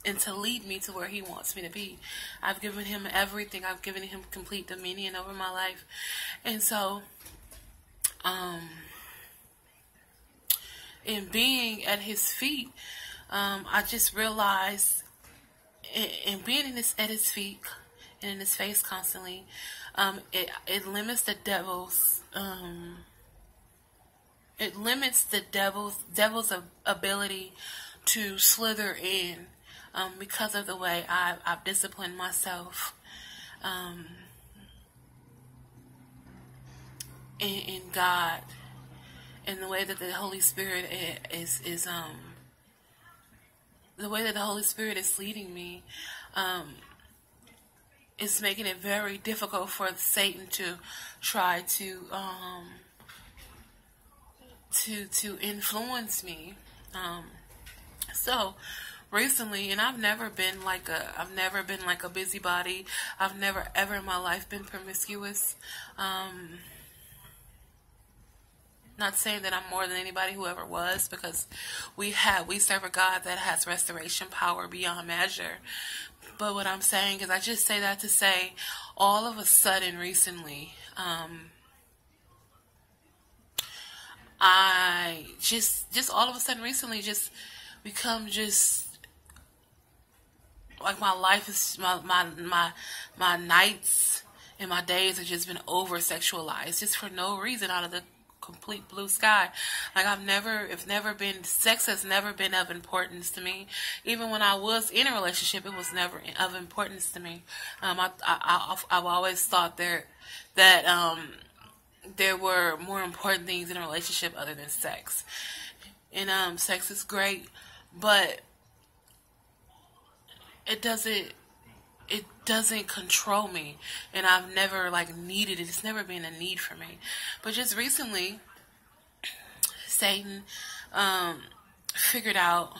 and to lead me to where he wants me to be. I've given him everything. I've given him complete dominion over my life. And so, in being at his feet, I just realized, in being at his feet and in his face constantly, it limits the devil's ability to slither in, because of the way I've disciplined myself in God, and the way that the Holy Spirit is the way that the Holy Spirit is leading me. It's making it very difficult for Satan to try to influence me. So recently, and I've never been like a busybody. I've never ever in my life been promiscuous. Not saying that I'm more than anybody who ever was, because we serve a God that has restoration power beyond measure. But what I'm saying is, I just say that to say, all of a sudden recently, I just all of a sudden recently just become just like, my life is my nights and my days have just been over sexualized, just for no reason, out of the complete blue sky. Like, sex has never been of importance to me. Even when I was in a relationship, it was never of importance to me. I've always thought that there were more important things in a relationship other than sex. And sex is great, but it doesn't control me, and I've never needed it. It's never been a need for me. But just recently, Satan figured out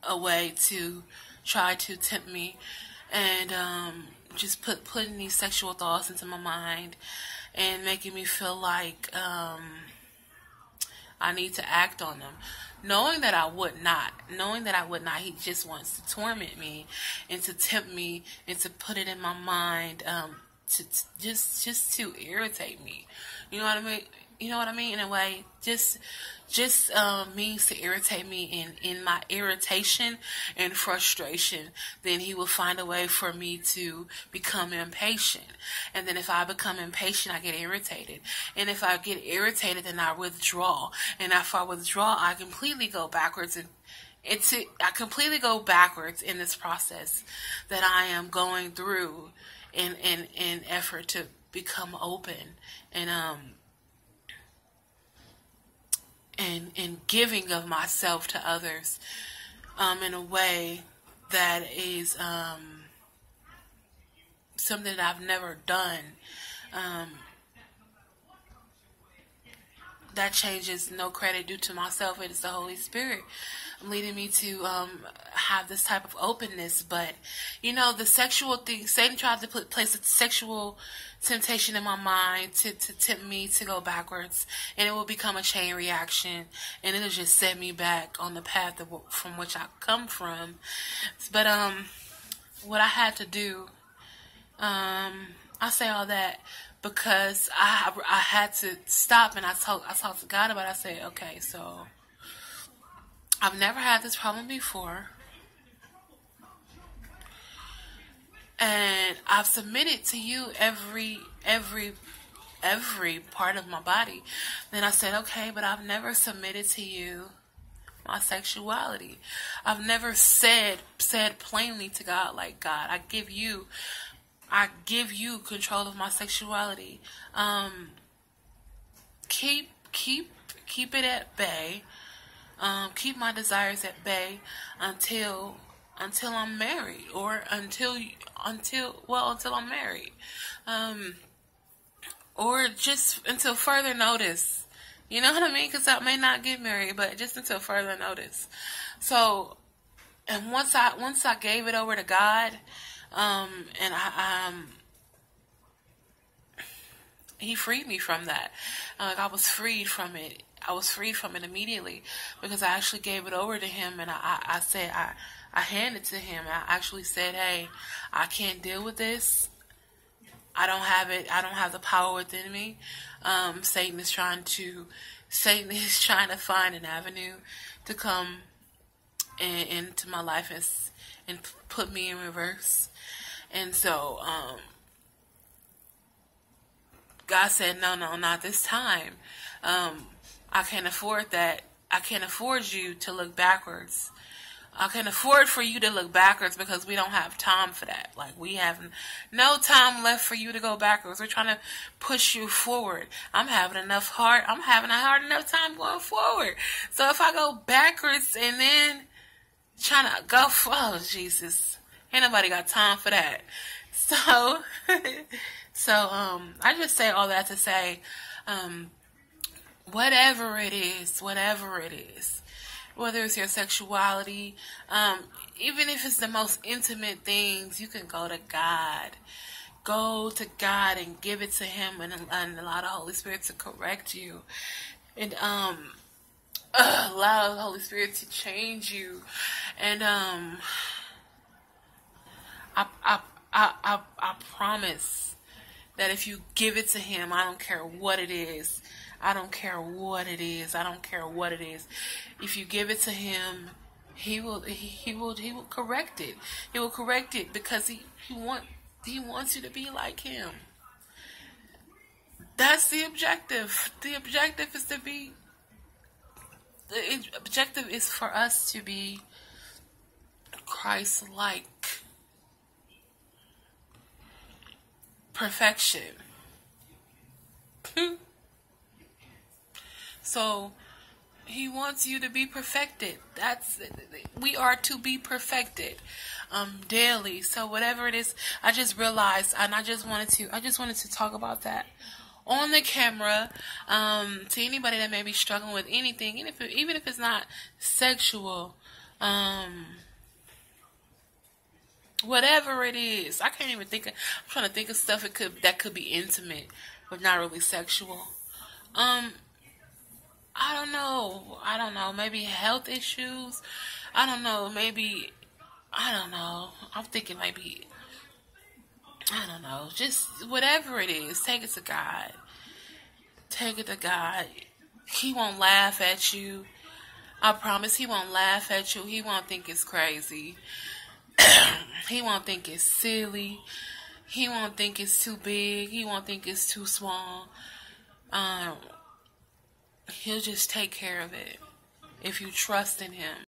a way to try to tempt me, and just putting these sexual thoughts into my mind, and making me feel like I need to act on them. Knowing that I would not. He just wants to torment me and to tempt me and to put it in my mind, just to irritate me. You know what I mean? You know what I mean? In a way, just means to irritate me, in my irritation and frustration. Then he will find a way for me to become impatient. And then if I become impatient, I get irritated. And if I get irritated, then I withdraw. And if I withdraw, I completely go backwards. And I completely go backwards in this process that I am going through in effort to become open and giving of myself to others, in a way that is something that I've never done. That changes no credit due to myself. It is the Holy Spirit leading me to have this type of openness. But the sexual thing, Satan tried to place a sexual temptation in my mind to tempt me to go backwards, and it will become a chain reaction, and it'll just set me back on the path from which I come from. But what I had to do, I say all that because I had to stop, and I talked to God about it. I said, okay, so I've never had this problem before, and I've submitted to you every part of my body. Then I said, okay, but I've never submitted to you my sexuality. I've never said plainly to God, like, God, I give you control of my sexuality. Keep it at bay. Keep my desires at bay until I'm married, or until I'm married, or just until further notice. You know what I mean? Because I may not get married, but just until further notice. So, and once I gave it over to God, and He freed me from that. Like, I was freed from it. I was freed from it immediately because I actually gave it over to him, and I said, I handed it to him. I actually said, hey, I can't deal with this. I don't have it. I don't have the power within me. Satan is trying to find an avenue to come into my life and put me in reverse. And so, God said, no, not this time. I can't afford that. I can't afford you to look backwards. I can afford for you to look backwards because we don't have time for that. Like, we have no time left for you to go backwards. We're trying to push you forward. I'm having a hard enough time going forward. So if I go backwards and then trying to go, oh, Jesus, ain't nobody got time for that. So, I just say all that to say, whatever it is, whether it's your sexuality, even if it's the most intimate things, you can go to God. Go to God and give it to Him and allow the Holy Spirit to correct you. And allow the Holy Spirit to change you. And I promise that if you give it to Him, I don't care what it is. I don't care what it is. If you give it to Him, He will correct it. He will correct it because He wants you to be like Him. That's the objective. The objective is for us to be Christ-like. Perfection. So He wants you to be perfected. We are to be perfected daily. So whatever it is, I just realized, and I just wanted to talk about that on the camera to anybody that may be struggling with anything, even if it's not sexual, whatever it is. I can't even think. I'm trying to think of stuff that could be intimate, but not really sexual. I don't know. Maybe health issues. I don't know. I'm thinking maybe, I don't know. Just whatever it is, take it to God. He won't laugh at you. I promise He won't laugh at you. He won't think it's crazy. He won't think it's silly. He won't think it's too big. He won't think it's too small. He'll just take care of it if you trust in Him.